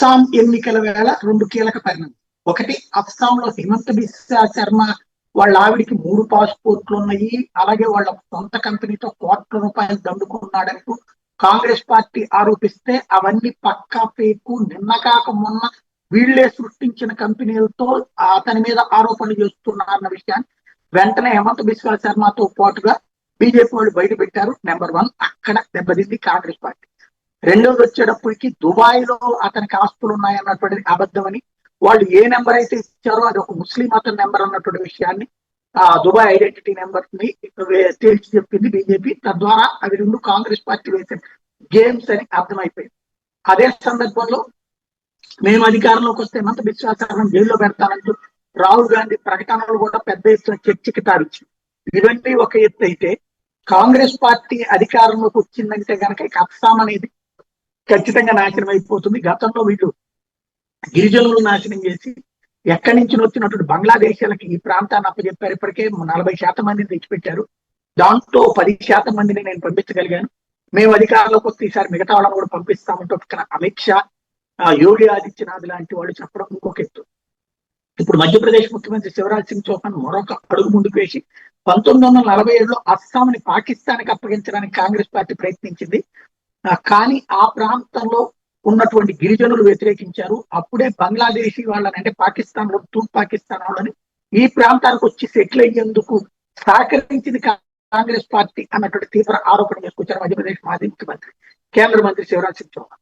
అస్సాం ఎన్నికల వేళ 2 కీలక పరిణామం. ఒకటి, అస్సాంలో హిమంత బిశ్వ శర్మ వాళ్ళ ఆవిడికి 3 పాస్పోర్ట్లు ఉన్నాయి, అలాగే వాళ్ళ సొంత కంపెనీతో ₹1,00,00,000 దండుకున్నాడంటూ కాంగ్రెస్ పార్టీ ఆరోపిస్తే అవన్నీ పక్కా ఫేకు, నిన్న కాక మొన్న వీళ్లే సృష్టించిన కంపెనీలతో అతని మీద ఆరోపణలు చేస్తున్నారన్న విషయాన్ని వెంటనే హిమంత బిశ్వ శర్మతో పాటుగా బీజేపీ వాళ్ళు బయట పెట్టారు. నెంబర్ 1 అక్కడ దెబ్బతింది కాంగ్రెస్ పార్టీ. రెండోది వచ్చేటప్పటికి దుబాయ్ లో అతనికి ఆస్తులు ఉన్నాయన్నటువంటిది అబద్ధమని, వాళ్ళు ఏ నెంబర్ అయితే ఇచ్చారో అది ఒక ముస్లిం అతని నెంబర్ అన్నటువంటి విషయాన్ని దుబాయ్ ఐడెంటిటీ నెంబర్ ని తేల్చి చెప్పింది బీజేపీ. తద్వారా అవి 2 కాంగ్రెస్ పార్టీ వేసిన గేమ్స్ అని అర్థమైపోయింది. అదే సందర్భంలో మేము అధికారంలోకి వస్తే హిమంత బిశ్వ శర్మను జైల్లో పెడతానంటూ రాహుల్ గాంధీ ప్రకటనలు కూడా పెద్ద ఎత్తున చర్చకి తాడిచ్చింది. ఇవన్నీ ఒక ఎత్తు అయితే, కాంగ్రెస్ పార్టీ అధికారంలోకి వచ్చిందంటే కనుక ఇక అస్సాం అనేది ఖచ్చితంగా నాశనం అయిపోతుంది. గతంలో వీళ్ళు గిరిజనులు నాశనం చేసి ఎక్కడి నుంచి వచ్చినటువంటి బంగ్లాదేశీలకి ఈ ప్రాంతాన్ని అప్పచెప్పారు. ఇప్పటికే 40% మందిని తెచ్చిపెట్టారు. దాంట్లో 10% మందిని నేను పంపించగలిగాను. మేము అధికారంలోకి వస్తే ఈసారి మిగతా వాళ్ళని కూడా పంపిస్తామంటూ అమిత్ షా, యోగి ఆదిత్యనాథ్ లాంటి వాళ్ళు చెప్పడం ఇంకొక ఎత్తు. ఇప్పుడు మధ్యప్రదేశ్ ముఖ్యమంత్రి శివరాజ్ సింగ్ చౌహాన్ మరొక అడుగు ముందుకు వేసి 1947లో అస్సాంని పాకిస్తాన్కి అప్పగించడానికి కాంగ్రెస్ పార్టీ ప్రయత్నించింది. కానీ ఆ ప్రాంతంలో ఉన్నటువంటి గిరిజనులు వ్యతిరేకించారు. అప్పుడే బంగ్లాదేశీ వాళ్ళని, అంటే పాకిస్తాన్ లో తూర్పు పాకిస్తాన్ వాళ్ళని ఈ ప్రాంతానికి వచ్చి సెటిల్ అయ్యేందుకు సహకరించింది కాంగ్రెస్ పార్టీ అన్నటువంటి తీవ్ర ఆరోపణ చేసుకొచ్చారు మధ్యప్రదేశ్ మాజీ ముఖ్యమంత్రి, కేంద్ర మంత్రి శివరాజ్ సింగ్ చౌహాన్.